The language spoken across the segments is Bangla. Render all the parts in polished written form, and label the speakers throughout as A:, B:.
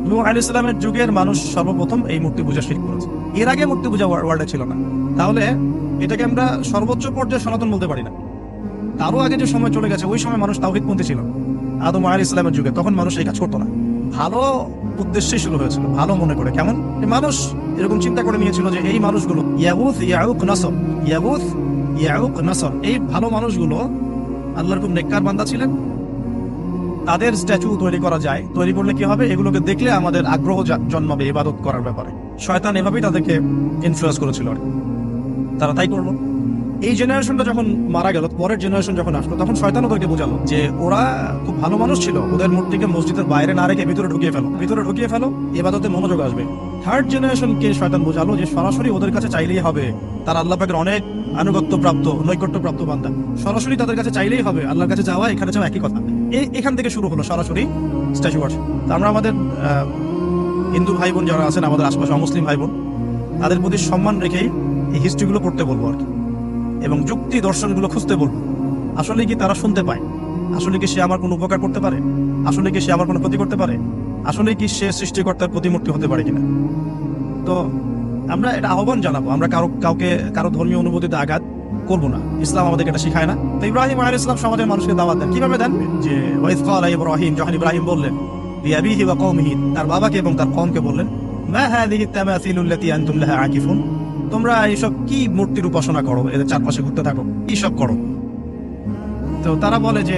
A: নূহ আলাইহিস সালামের যুগের মানুষ সর্বপ্রথম এই মূর্তি পূজা শিরক করেছে। এর আগে মূর্তি পূজা ওয়ার্ল্ডে ছিল না। তাহলে এটাকে আমরা সর্বোচ্চ পর্যায়ে সনাতন বলতে পারি না। তারও আগে যে সময় চলে গেছে, ওই সময় মানুষ তাওহীদপন্থী ছিল। আদম আলাইহিস সালামের যুগে তখন মানুষ এই কাজ করতো না। ভালো উদ্দেশ্যে শুরু হয়েছিল, ভালো মনে করে। কেমন? মানুষ এরকম চিন্তা করে নিয়েছিল যে এই মানুষগুলো ইয়াগুথ ইয়াউক নাসর, ইয়াগুথ ইয়াউক নাসর, এই ভালো মানুষগুলো আল্লাহর খুব নেককার বান্দা ছিলেন। তাদের স্ট্যাচু তৈরি করা যায়, তৈরি করলে কি হবে? এগুলোকে দেখলে আমাদের আগ্রহ জন্মাবে ইবাদত করার ব্যাপারে। শয়তান এভাবেই তাদেরকে ইনফ্লুয়েন্স করেছিল আর কি। তারা তাই করলো। এই জেনারেশনটা যখন মারা গেল, পরের জেনারেশন যখন আসলো, তখন শয়তান ওদেরকে বোঝালো যে ওরা খুব ভালো মানুষ ছিল, ওদের মূর্তিকে মসজিদের বাইরে না রেখে ভিতরে ঢুকিয়ে ফেলো, ইবাদতে মনোযোগ আসবে। থার্ড জেনারেশনকে শয়তান বোঝালো যে সরাসরি ওদের কাছে চাইলেই হবে, তারা আল্লাহ পাকের অনেক নৈকট্য প্রাপ্ত বান্দা, সরাসরি তাদের কাছে চাইলেই হবে। আল্লাহর কাছে যাওয়া এখানে যাওয়া একই কথা। এখান থেকে শুরু হলো সরাসরি স্ট্যাচু ওয়ার্শিপ। আমরা আমাদের হিন্দু ভাই বোন যারা আছেন, আমাদের আশপাশে অমুসলিম ভাই বোন, তাদের প্রতি সম্মান রেখেই এই হিস্ট্রিগুলো পড়তে বলবো আর কি, এবং যুক্তি দর্শনগুলো খুঁজতে বলবো। আসলে কি তারা শুনতে পায়? আসলে কি সে আমার কোনো উপকার করতে পারে? আসলে কি সে আমার কোনো ক্ষতি করতে পারে? আসলে কি সে সৃষ্টিকর্তার প্রতিমূর্তি হতে পারে কিনা? তো আমরা এটা আহ্বান জানাবো। আমরা কারো ধর্মীয় অনুভূতিতে আঘাত করবো না। ইসলাম আমাদেরকে এটা শিখায় না। তো ইব্রাহিম আলাইহিস সালাম সমাজের মানুষকে দাওয়াত দেন। কিভাবে দেন? যে ওয়াইজ ক্বালা ইব্রাহিম, যখন ইব্রাহিম বললেন লিআবিহি ওয়া কওমিহি, তার বাবাকে এবং তার কওমকে বললেন, মা হাযিহি তামাসিলু আল্লাতী আনতুম লাহা আকিফুন, তোমরা এইসব কি মূর্তির উপাসনা করো, এদের চারপাশে ঘুরতে থাকো, কি সব করো? তো তারা বলে যে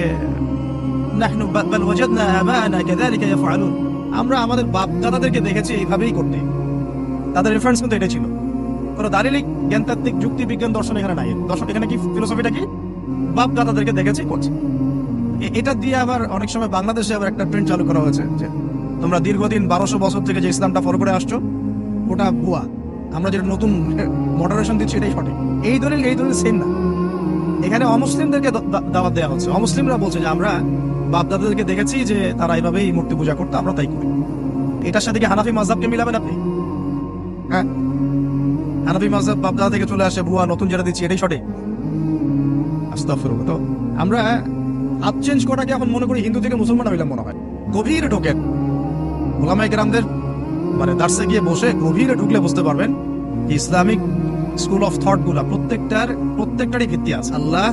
A: নাহনু বাল ওয়াজাদনা আবানা কাযালিকা ইয়াফআলুন, আমরা আমাদের বাপ দাদাদেরকে দেখেছি এইভাবেই করতে। তাদের রেফারেন্স কিন্তু এটা ছিল। কোনো দালিলিক জ্ঞানতাত্ত্বিক যুক্তি বিজ্ঞান দর্শন এখানে নাই। দর্শন এখানে কি ফিলোসফিটা কি? বাপ দাদাদেরকে দেখেছি করছে। এটা দিয়ে আবার অনেক সময় বাংলাদেশে আবার একটা ট্রেন্ড চালু করা হয়েছে যে তোমরা দীর্ঘদিন 1200 বছর থেকে যে ইসলামটা ফলো করে আসছো ওটা ভুয়া, আমরা যেটা নতুন মডারেশন দিচ্ছি এটাই সঠিক। এই দলিল সেম না। এখানে অমুসলিমদেরকে দাওয়াত দেওয়া হচ্ছে। অমুসলিমরা বলছে যে আমরা বাপ দাদাদেরকে দেখেছি যে তারা এইভাবেই মূর্তি পূজা করতো, আমরা তাই করি। এটার সাথে কি হানাফি মাযহাবকে মিলাবেন আপনি? হ্যাঁ, হানাফি মাযহাব বাপ দাদা থেকে চলে আসে, ভুয়া, নতুন যেটা দিচ্ছি এটাই সঠিক। আস্তাগফিরুল্লাহ। তো আমরা হাত চেঞ্জ করাকে এখন মনে করি হিন্দু থেকে মুসলমান হইলাম মনে হয়। গভীরে ঢোকেন, ওলামায়ে কেরামদের মানে দার্সে গিয়ে বসে গভীরে ঢুকলে বুঝতে পারবেন ইসলামিক স্কুল অফ থট গুলা প্রত্যেকটারই ভিত্তি আছে আল্লাহ,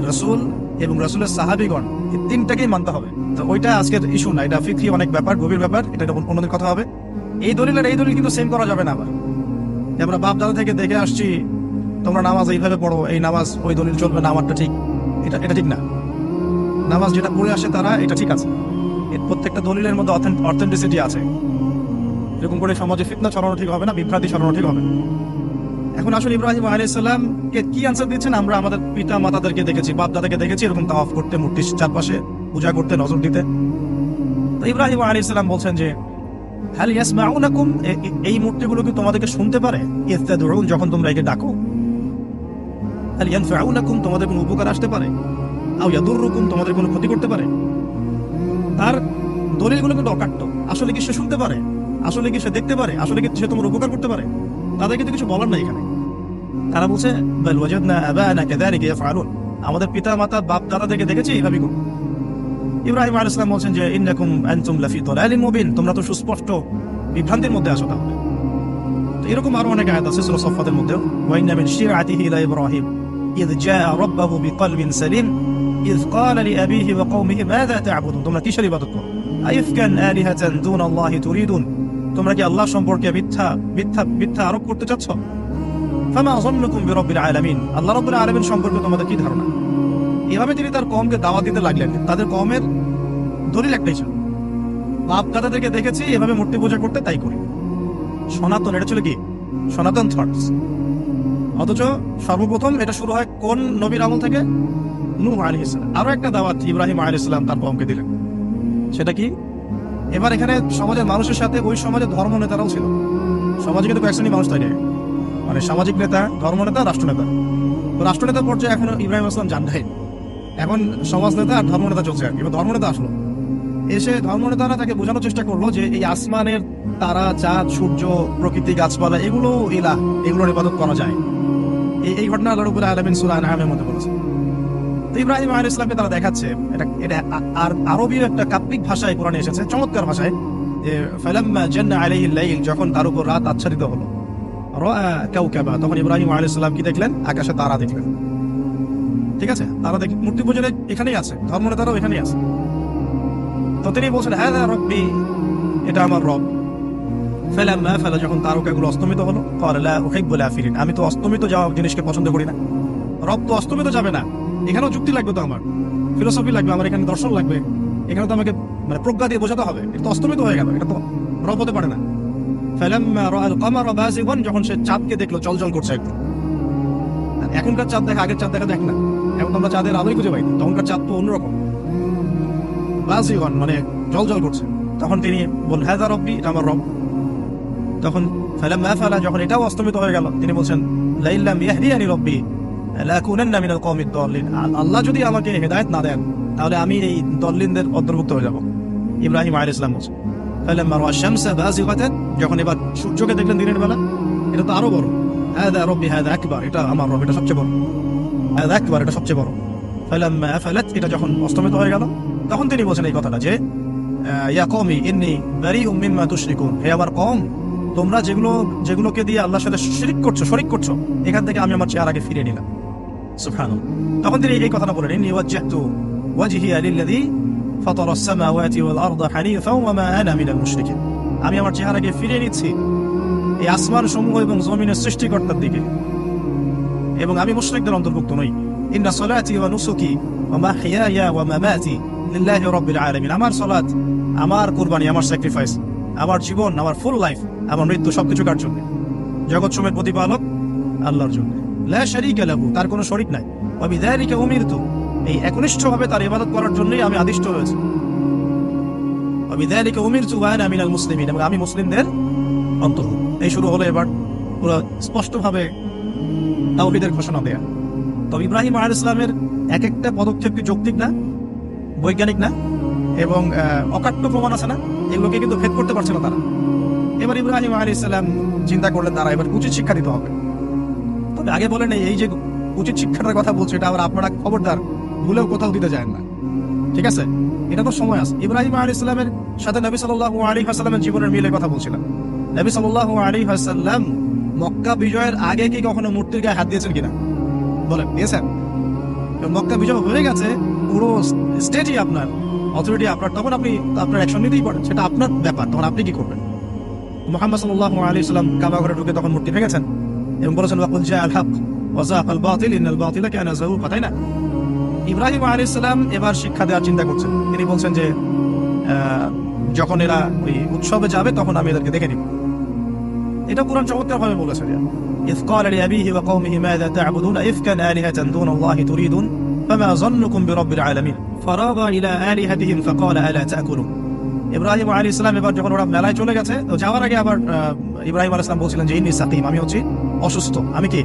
A: রাসূল এবং রাসূলের সাহাবীগণ, এই তিনটাকেই মানতে হবে। তো ওইটা আজকের ইস্যু না, এটা ফিকহি অনেক ব্যাপার, গভীর ব্যাপার, এটা অন্যদের কথা হবে। এই দলিল কিন্তু সেম করা যাবে না। আবার আমরা বাপ দাদা থেকে দেখে আসছি তোমরা নামাজ এইভাবে পড়ো, এই নামাজ ওই দলিল চলবে না, আমারটা ঠিক, এটা ঠিক না। নামাজ যেটা পড়ে আসে তারা এটা ঠিক আছে, এর প্রত্যেকটা দলিলের মধ্যে অথেন্টিসিটি আছে। এরকম করে সমাজে ফিতনা ছড়ানো ঠিক হবে না, বিভ্রান্তি ছড়ানো ঠিক হবে। এখন আসলে ইব্রাহিম আলাইহিস সালামকে কি আনসার দিচ্ছেন? আমরা আমাদের পিতা মাতাদেরকে দেখেছি, বাপ দাদাকে দেখেছি এরকম তাওয়াফ করতে, মূর্তির চারপাশে পূজা করতে, নজর দিতে। তো ইব্রাহিম আলাইহিস সালাম বলছেন যে হাল ইয়াসমাউনাকুম, এই মূর্তিগুলো কি তোমাদেরকে শুনতে পারে? ইস্তাদউন, যখন তোমরা একে ডাকো। হাল ইয়ানফাউনাকুম, তোমাদের কোনো উপকার আসতে পারে? আও ইয়াদুররুকুম, তোমাদের কোনো ক্ষতি করতে পারে? তার দলিলগুলো কিন্তু অকাট্য। আসলে কি সে শুনতে পারে? আসলে কি সে দেখতে পারে? আসলে কি সে তোমার উপকার করতে পারে? তাদের কিন্তু কিছু বলার নাই এখানে। তারা বলছে বাল ওয়াজাদনা আবানা কাযালিকা ইয়াফআলুন, আমাদের পিতা মাতা বাপ দাদা থেকে দেখেছি এইভাবেই করো। ইব্রাহিম আলাইহিস সালাম বলছেন যে ইন্নাকুম আনতুম লাফি দালালিন মুবিন, তোমরা তো সুস্পষ্ট বিভ্রান্তির মধ্যে আছো। তাহলে তো এরকম আরো অনেক আয়াত আছে সূরা সাফফাতের মধ্যেও, ওয়া ইন্না মিন শিআতিহি ইলা ইব্রাহিম ইয জাআ রাব্বাহু বিকলবিন সালিম ইয ক্বালা লিআবিহি ওয়া কওমিহি মাযা তা'বুদুন, তোমরা কিসের ইবাদত করো? আইফকান আলিহাতান দুনাল্লাহি তুরিদুন, তোমরা কি আল্লাহ সম্পর্কে মিথ্যা আরোপ করতে চাচ্ছ? ফামা যান্নুকুম বিরাব্বিল আলামিন, আল্লাহ রাব্বুল আলামিন সম্পর্কে তোমাদের কি ধারণা? এভাবে তিনি তার কওমকে দাওয়াত দিতে লাগলেন। তাদের কওমের দলিল একটাই ছিল, বাপ দাদাদেরকে দেখেছি এভাবে মূর্তি পূজা করতে, তাই করি। সনাতন, এটা ছিল কি সনাতন থটস। অথচ সর্বপ্রথম এটা শুরু হয় কোন নবীর আমল থেকে? নূহ আলাইহিস সালাম। আরো একটা দাওয়াত ইব্রাহিম আলাইহিস সালাম তার কওমকে দিলেন। সেটা কি? এবার এখানে সমাজের মানুষের সাথে ওই সমাজের ধর্ম নেতারাও ছিল। সমাজে কিন্তু কয়েকশ্রেণী মানুষ থাকে, মানে সামাজিক নেতা, ধর্ম নেতা, রাষ্ট্রনেতা। তো রাষ্ট্রনেতা পর্যায়ে এখন ইব্রাহিম আসলাম জান নাই, এখন সমাজ নেতা আর ধর্ম নেতা চলছে আর কি। ধর্ম নেতা আসলো, এসে ধর্ম নেতারা তাকে বোঝানোর চেষ্টা করলো যে এই আসমানের তারা, চাঁদ, সূর্য, প্রকৃতি, গাছপালা, এগুলো ইলাহ, এগুলোর ইবাদত করা যায়। এই ঘটনা আল্লাহ রাব্বুল আলামিন সূরা আনআমের মধ্যে বলেছে। তো ইব্রাহিম আলাইহিস সালামকে তারা দেখাচ্ছে, এটা আর আরবীয় একটা কাব্যিক ভাষায় কোরআনে এসেছে, চমৎকার ভাষায়, ফালাম্মা জান্না আলাইহিল লাইল, যখন তার উপর রাত আচ্ছাদিত হলো, রাআ কাওকাবা, তখন ইব্রাহিম আলাইহিস সালাম কি দেখলেন? আকাশে তারা দেখলেন। ঠিক আছে, তারা দেখি মূর্তি পূজারে এখানেই আছে, ধর্মনেতারাও এখানেই আছে। তো তিনি বলছেন হাযা রাব্বি, এটা আমার রব। ফালাম্মা আফালা, যখন তারকাগুলো অস্তমিত হলো, ক্বালা লা উহিব্বুল আফিলিন, আমি তো অস্তমিত যাওয়া জিনিসকে পছন্দ করি না। রব তো অস্তমিত যাবে না, এখানেও যুক্তি লাগবে, তো আমার ফিলোসফি লাগবে, আমার এখানে দর্শন লাগবে, এখানে তো আমাকে মানে প্রজ্ঞা দিয়ে বোঝাতে হবে, এটা তো অস্তমিত হয়ে গেল, এটা তো রব হতে পারে না। ফালাম্মা রাআল কামারা বাযিগান, যখন সে চাঁদকে দেখলো জলজল করছে একটু। এখনকার চাঁদ দেখা আগের চাঁদ দেখা দেখ না, এখন তো আমরা চাঁদের আলোই খুঁজে পাই, তখনকার চাঁদ তো অন্যরকম, বাযিগান মানে জলজল করছে। তখন তিনি বললেন হাযা রব্বি, এটা আমার রব। তখন ফালাম্মা আফালা, যখন এটাও অস্তমিত হয়ে গেল, তিনি বলছেন লাইল্লাম ইয়াহদিয়ানি রব্বি লাকুনান্না মিনাল কওমিদ দাল্লিন, আল্লাহ যদি আমাকে হেদায়েত না দেন তাহলে আমি এই দল্লিনদের অন্তর্ভুক্ত হয়ে যাব। ইব্রাহিম আলাইহিস সালাম বলছেন ফালাম্মা রাআ শামসা বাযিগাতান, যখন এবার সূর্যকে দেখলেন দিনের বেলা, এটা তো আরো বড়, হাযা রব্বি হাযা আকবার, এটা আমার রব, এটা সবচেয়ে বড়, হাযা আকবার, এটা সবচেয়ে বড়। ফালাম্মা আফালাত, এটা যখন অস্তমিত হয়ে গেল, তখন তিনি বলছেন এই কথাটা যে ইয়া কওমি ইন্নী বারিউম মিম্মা তুশরিকুন, হে আমার কওম, তোমরা যেগুলোকে দিয়ে আল্লাহর সাথে শরীক করছো, এখান থেকে আমি আমার চেহারাকে ফিরিয়ে নিলাম। সুবহানাল্লাহ। তখন তিনি এই কথাটা বলেন ইন্নী ওয়াজ্জাহতু ওয়াজহিয়া লিল্লাযী ফাতারাস সামাওয়াতি ওয়াল আরদা হানিফাও ওয়া মা আনা মিনাল মুশরিকিন, আমি আমার চেহারাকে ফিরিয়ে নিচ্ছি এই আসমান সমূহ এবং জমিনের সৃষ্টিকর্তার দিকে, এবং আমি মুশরিকদের অন্তর্ভুক্ত নই। ইন্না সলাতি ওয়া নুসুকি ওয়া মাহইয়ায়া ওয়া মামাতি লিল্লাহি রাব্বিল আলামিন, আমার সালাত, আমার কুরবানি, আমার স্যাক্রিফাইস, আমার জীবন, আমার ফুল লাইফ, আমার মৃত্যু সবকিছু কার জন্য? জগৎ সমূহের প্রতিপালক আল্লাহর জন্য। লা শারীকা লাহু, তার কোনো শরীক নাই। ওয়া বিযালিকা উমিরতু, এই একনিষ্ঠভাবে তার ইবাদত করার জন্যই আমি আদিষ্ট হয়েছি। ওয়া বিযালিকা উমিরতু ওয়া আনা মিনাল মুসলিমিন, এবং আমি মুসলিমদের অন্তর্ভুক্ত। এই শুরু হলো এবার পুরো স্পষ্টভাবে তাওহীদের ঘোষণা দেয়া। তবে ইব্রাহিম আলাইহিস সালামের এক একটা পদক্ষেপ কি যৌক্তিক না, বৈজ্ঞানিক না, এবং অকাট্য প্রমাণ আছে না, এগুলোকে কিন্তু ভেদ করতে পারছে না তারা। এবার ইব্রাহিম আলাইহিস সালাম চিন্তা করলেন তারা এবার উচিত শিক্ষা দিতে হবে। তবে আগে বলেন এই যে উচিত শিক্ষাটার কথা বলছে, এটা আবার আপনারা খবরদার ভুলেও কোথাও দিতে যায় না, ঠিক আছে? এটা তো সময় আছে। ইব্রাহিম আলাইহিস সালামের সাথে নবী সাল্লাল্লাহু আলাইহি ওয়াসাল্লামের জীবনের মিলে কথা বলছিলাম। নবী সাল্লাল্লাহু আলাইহি ওয়াসাল্লাম মক্কা বিজয়ের আগে কি কখনো মূর্তির গায়ে হাত দিয়েছেন কিনা? বলেন, দিয়েছেন? মক্কা বিজয় হয়ে গেছে, পুরো স্টেটই আপনার, অথরিটি আপনার, তখন আপনি আপনার অ্যাকশন নিতেই পারেন, সেটা আপনার ব্যাপার, তখন আপনি কি করবেন? মুহাম্মদ সাল্লাল্লাহু আলাইহি ওয়াসাল্লাম কাবা ঘরে ঢুকে তখন মূর্তি ভেঙেছেন এবং বলেছেন ওয়াকুল জাআল হক ওয়া যাহাকাল বাতিল ইন্নাল বাতিলা কানা যাহুকা, তাই না? ইব্রাহিম আলাইহিস সালাম এবার শিক্ষা দেওয়ার চিন্তা করছেন। তিনি বলছেন যে যখন এরা ওই উৎসবে যাবে তখন আমি এদেরকে দেখে নিব। এটা কুরআন চমৎকার ভাবে বলেছে যে ইয ক্বালা লিআবিহি ওয়া কওমিহি মাযা তা'বুদুনা ইফকান আলিহাতান দুনাল্লাহি তুরিদুন ফামা যান্নুকুম বিরাব্বিল আলামিন ফারাগা ইলা আলিহাতিহিম ফাকালা আলা তা'কুলুন। ইব্রাহিম আলাইহিস সালাম এবার যখন ওরা মেলায় চলে গেছে, তো যাওয়ার আগে আবার ইব্রাহিম আলাইহিস সালাম বলছিলেন যে ইন্নী সাকিম, আমি হচ্ছি অসুস্থ। আমি কি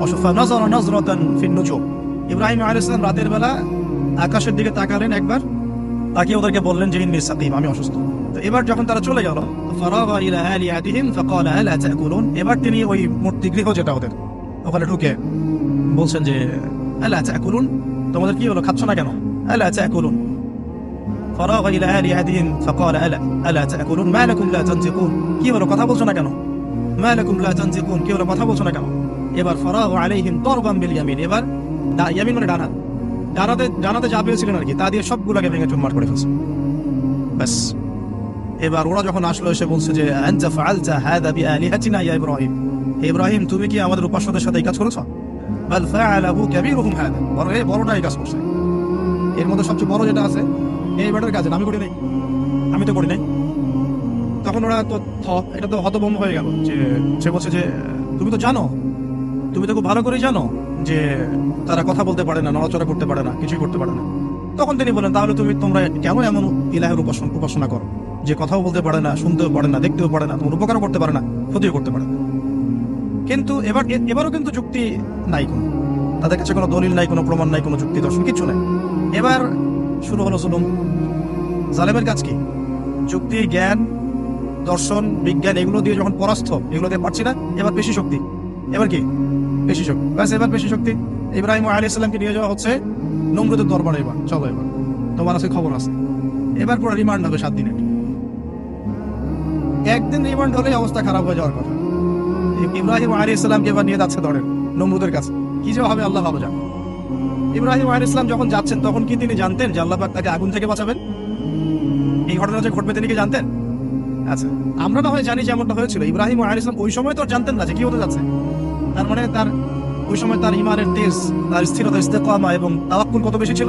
A: অসুস্থ? নাযারা নাযরাতান ফিন নুজুম, ইব্রাহিম আলাইহিস সালাম রাতের বেলা আকাশের দিকে তাকালেন একবার, তাকিয়ে ওদেরকে বললেন যে ইন্নী সাকিম, আমি অসুস্থ। তো এবার যখন তারা চলে গেল, ফারাগা ইলা আলিহাতিহিম ফাকালা আলা তা'কুলুন, এবার তিনি ওই মূর্তি গৃহ যেটা ওদের ওখানে ঢুকে বলছেন যে আলা তা'কুলুন, তোমাদের কি হলো, খাচ্ছ না কেন? আলা তা'কুলুন। ফারাগা ইলা আলিহাতিহিম ফাকালা আলা তা'কুলুন মা লাকুম লা তানতিকুন, কি হলো, কথা বলছো না কেন? মা লাকুম লা তানতিকুন, কি হলো, কথা বলছো না কেন? এবার ফারাগা আলাইহিম দারবান বিল ইয়ামিন, এবার ইয়ামিন মানে ডানা, ডানাতে যা পেয়েছিলেন আর কি, তা দিয়ে সবগুলোকে ভেঙে চুরমার করে ফেলছে। ব্যাস, এবার ওরা যখন আসলো এসে বলছে যে আনতা ফাআলতা হাযা বিআলিহাতিনা ইয়া ইব্রাহিম, ইব্রাহিম তুমি কি আমাদের উপাস্যদের সাথে এই কাজ করেছো? বাল ফাআলাহু কাবীরুহুম হাযা, বড়টা এই কাজ করছে, এর মধ্যে সবচেয়ে বড় যেটা আছে এই ব্যাটার কাজ আমি করি নাই, আমি তো করি নাই। তখন ওরা তো এটা তো হতভম্ব হয়ে গেল, যে সে বলছে যে তুমি তো জানো, তুমি তো খুব ভালো করেই জানো যে তারা কথা বলতে পারে না, নড়াচড়া করতে পারে না, কিছুই করতে পারে না। তখন তিনি বলেন তাহলে তোমরা কেন এমন ইলাহের উপাসনা করো যে কথাও বলতে পারে না, শুনতেও পারে না, দেখতেও পারে না, তোমার উপকারও করতে পারে না, ক্ষতিও করতে পারে না। কিন্তু এবারও কিন্তু যুক্তি নাই, কোনো তাদের কাছে কোনো দলিল নাই, কোনো প্রমাণ নাই, কোনো যুক্তি দর্শন কিছু নাই। এবার শুরু হলো জুলুম। জালেমের কাজ কি? যুক্তি, জ্ঞান, দর্শন, বিজ্ঞান এগুলো দিয়ে যখন পরাস্ত, এগুলো দিয়ে পারছি না, এবার পেশি শক্তি। এবার কি? পেশি শক্তি। ব্যাস, এবার পেশি শক্তি। ইব্রাহিম আলাইহিস সালামকে নিয়ে যাওয়া হচ্ছে নমরুদের দরবারে। এবার চলো, এবার তোমার আছে খবর আছে, এবার পুরো রিমান্ড হবে 7 দিনের। একদিন রিমান্ড হলেই অবস্থা খারাপ হয়ে যাওয়ার কথা। ইব্রাহিম আলাইহিস সালামকে এবার নিয়ে যাচ্ছে ধরেন নমরুদের কাছে, কি যে হবে আল্লাহ ভালো জানেন। ইব্রাহিম আলাইহিস সালাম যখন যাচ্ছেন তখন কি তিনি জানতেন যে আল্লাহ পাক তাকে আগুন থেকে বাঁচাবেন? এই ঘটনা যে ঘটবে তিনি কি জানতেন? আচ্ছা, আমরা না হয় জানি যে এমনটা হয়েছিল। ইব্রাহিম আলাইহিস সালাম ওই সময় তো আর জানতেন না যে কি হতে যাচ্ছে। তার মানে তার ওই সময় তার ইমানের তেজ, তার স্থিরতা, ইস্তেকামা এবং তাওয়াক্কুল কত বেশি ছিল।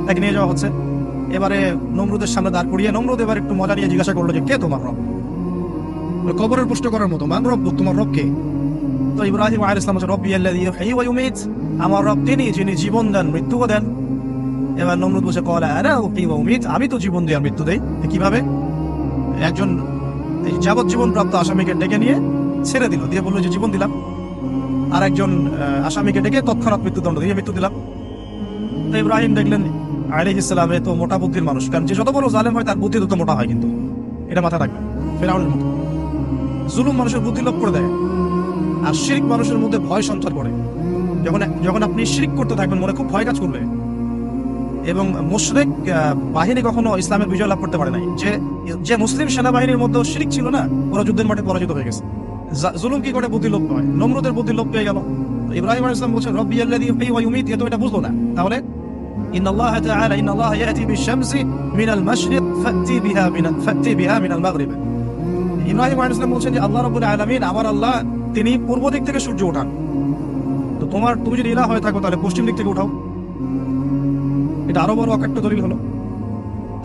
A: তাকে নিয়ে যাওয়া হচ্ছে, এবারে নমরুদের সামনে দাঁড় করিয়ে নমরুদ এবার একটু মজা নিয়ে জিজ্ঞাসা করলো যে কে তোমার রব? কবরের প্রশ্ন করার মতো, মান রব, তোমার রব কে? তো ইব্রাহিম আলাইহিস সালাম বলেন রব্বি আল্লাযী ইউহয়ী ওয়া ইউমীত, আমার রব তিনি যিনি জীবন দেন মৃত্যুও দেন। এবার নমরুদ বলছে ক্বালা আনা উহয়ী ওয়া উমীত, আমি তো জীবন দিই আর মৃত্যু দেই। কিভাবে? একজন যাবজ্জীবন প্রাপ্ত আসামিকে ডেকে নিয়ে ছেড়ে দিল, দিয়ে বললো যে জীবন দিলাম, আর একজন আসামিকে ডেকে তৎক্ষণাৎ মৃত্যুদণ্ড দিয়ে মৃত্যু দিলাম। তো ইব্রাহিম দেখলেন আলাইহিস সালাম এ তো মোটা বুদ্ধির মানুষ, কারণ যে যত বড় জালেম হয় তার বুদ্ধি তত মোটা হয়, কিন্তু এটা মাথায় রাখবেন। ফিরআউনের মতো জুলুম মানুষের বুদ্ধি লোপ করে দেয়, আর শিরক মানুষের মধ্যে ভয় সঞ্চার করে। যখন আপনি শিরক করতে থাকবেন মনে খুব ভয় কাজ করবে। এবং মুশরিক বাহিনী কখনো ইসলামের বিজয় লাভ করতে পারে নাই। যে মুসলিম সেনাবাহিনীর মধ্যে শিরক ছিল না, ওরা যুদ্ধের মাঠে পরাজিত হয়ে গেছে। জুলুম কি করে বুদ্ধি লোপ হয়? নমরুদের বুদ্ধি লোপ পেয়ে গেল। ইব্রাহিম আলাইহিস সালাম বলছেন রব্বি আল্লাযী ইউহয়ী ওয়া ইউমীত, এত এটা বুঝলো না। তাহলে ইন্নাল্লাহা তাআলা ইন্নাল্লাহা ইয়াতি বিশ-শামসি মিনাল মাশরিক ফাতি বিহা মিনাল মাগরিব। ইব্রাহিম আলাইহিস সালাম বলছেন যে আল্লাহ রাব্বুল আলামিন, আমার আল্লাহ তিনি পূর্ব দিক থেকে সূর্য ওঠান। তো তুমি যদি ইলাহ হয়ে থাকো তাহলে পশ্চিম দিক থেকে উঠাও। এটা আরো বড় অকাট্য দলিল হলো।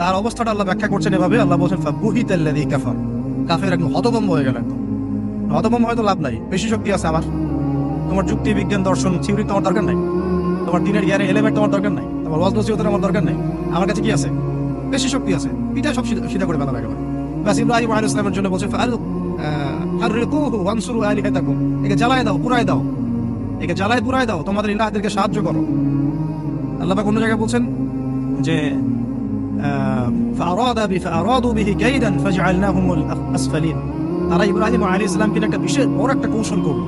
A: তার অবস্থাটা আল্লাহ ব্যাখ্যা করছেন এভাবে, আল্লাহ বলছেন ফাবুহিতাল্লাযী কাফার, কাফের একদম হতভম্ব হয়ে গেল। একদম হতভম্ব হয়তো লাভ নাই, বেশি শক্তি আছে আমার। তোমার যুক্তি, বিজ্ঞান, দর্শন, থিওরি তোমার দরকার নাই, তোমার দিনের জ্ঞানের এলিমেন্ট তোমার দরকার নাই, তোমার ওয়াজ নসিহতের আমার দরকার নাই। আমার কাছে কি আছে? বেশি শক্তি আছে, এটা সব সিধা করে ফেলা একেবারে। বাস ইব্রাহিম আলাইহিস সালামের জন্য বলছে ফাররিকুহু ওয়ানসুরু আলিহাতাকুম, একে জ্বালায় দাও, পুরাই দাও, একে জ্বালায় পুরাই দাও, তোমাদের ইলাহদেরকে সাহায্য করো। আল্লাহ পাক অন্য জায়গায় বলছেন যে ফাআরাদু বিহি কাইদান ফাজআলনাহুমুল আসফালিন, তারা ইব্রাহিম আলাইহিস সালামকে একটা বিশেষ বড় একটা কৌশল করলো।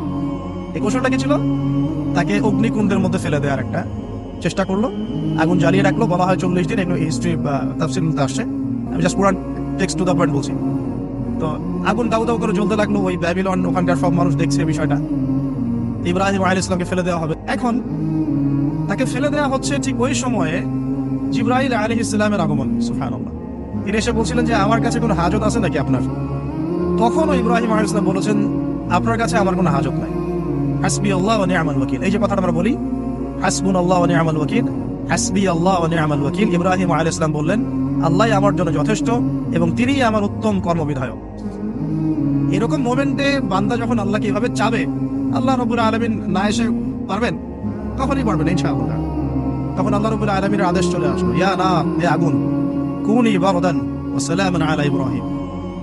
A: এই কৌশলটা কি ছিল? তাকে অগ্নিকুণ্ডের মধ্যে ফেলে দেওয়ার একটা চেষ্টা করলো, আগুন জ্বালিয়ে রাখলো। বলা হয় 40 দিন, এগুলো হিস্ট্রি বা তাফসীরতে আসছে, আমি জাস্ট পুরান টেক্সট টু দ্য পয়েন্ট বলছি। তো আগুন দাউ দাউ করে জ্বলতে লাগলো, ওই ব্যাবিলন ওখানকার সব মানুষ দেখছে বিষয়টা। ইব্রাহিম আলাইহিস সালামকে ফেলে দেওয়া হবে। এখন তাকে ফেলে দেওয়া হচ্ছে ঠিক ওই সময়ে জিবরাইল আলাইহিস সালামের আগমন। সুবহানাল্লাহ। তিনি এসে বলছিলেন যে আমার কাছে কোনো হাজত আছে নাকি আপনার? তখনও ইব্রাহিম আলাইহিস সালাম বলেছেন আপনার কাছে আমার কোনো হাজত নাই। হাসবি আল্লাহ ওয়া নি'মাল ওয়াকিল, এই যে কথাটা আমরা বলি হাসবুনাল্লাহু ওয়া নি'মাল ওয়াকিল, হাসবি আল্লাহ ওয়া নি'মাল ওয়াকিল, ইব্রাহিম আলাইহিস সালাম বললেন আল্লাহই আমার জন্য যথেষ্ট এবং তিনিই আমার উত্তম কর্মবিধায়ক। এরকম মোমেন্টে বান্দা যখন আল্লাহকে এভাবে চাবে, আল্লাহ রাব্বুল আলামিন না এসে পারবেন? তখনই পারবেন ইনশাআল্লাহ। তখন আল্লাহ রাব্বুল আলামিনের আদেশ চলে আসলো, ইয়া নার, হে আগুন, কুনি বারদান ওয়া সালামান আলা ইব্রাহিম,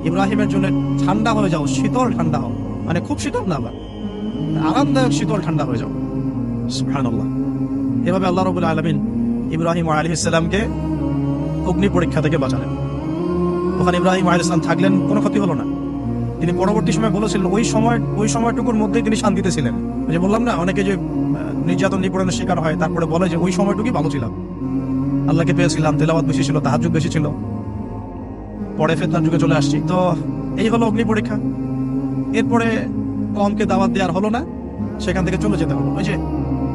A: ইব্রাহিমের জন্য ঠান্ডা হয়ে যাও, শীতল ঠান্ডা হও, মানে খুব শীতল না, আরামদায়ক শীতল ঠান্ডা হয়ে যাও। সুবহানাল্লাহ। এভাবে আল্লাহ রাব্বুল আলামিন ইব্রাহিম আলাইহিস সালামকে অগ্নি পরীক্ষা থেকে বাঁচালেন। ওখানে ইব্রাহিম আলাইহিস সালাম থাকলেন, কোনো ক্ষতি হলো না। তিনি পরবর্তী সময় বলেছিলেন ওই সময়টুকুর মধ্যেই তিনি শান্তিতে ছিলেন। যে বললাম না, অনেকে যে নির্যাতন নিপীড়নের শিকার হয় তারপরে বলে যে ওই সময়টুকুই ভালো ছিলাম, আল্লাহকে পেয়েছিলাম, তেলাওয়াত বেশি ছিল, তাহাজ্জুদ বেশি ছিল, পরে ফিতনার যুগে চলে আসছি। তো এই হলো অগ্নি পরীক্ষা। এরপরে কওমকে দাওয়াত দেওয়ার হলো না, সেখান থেকে চলে যেতে হলো।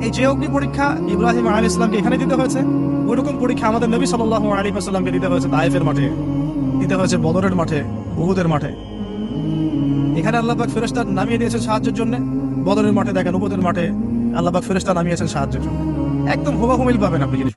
A: এই যে অগ্নি পরীক্ষা ইব্রাহিম আলাইহিস সালামকে এখানে দিতে হয়েছে, ওইরকম পরীক্ষা আমাদের নবী সাল্লাল্লাহু আলাইহি ওয়াসাল্লামকে দিতে হয়েছে তায়েফের মাঠে, দিতে হয়েছে বদরের মাঠে, উহুদের মাঠে। এখানে আল্লাহ পাক ফেরেশতা নামিয়ে দিয়েছেন সাহায্যের জন্য, বদরের মাঠে দেখেন, উহুদের মাঠে আল্লাহ পাক ফেরেশতা নামিয়েছেন সাহায্যের জন্য। একদম হুবাহুমিল পাবেন আপনি জিনিস।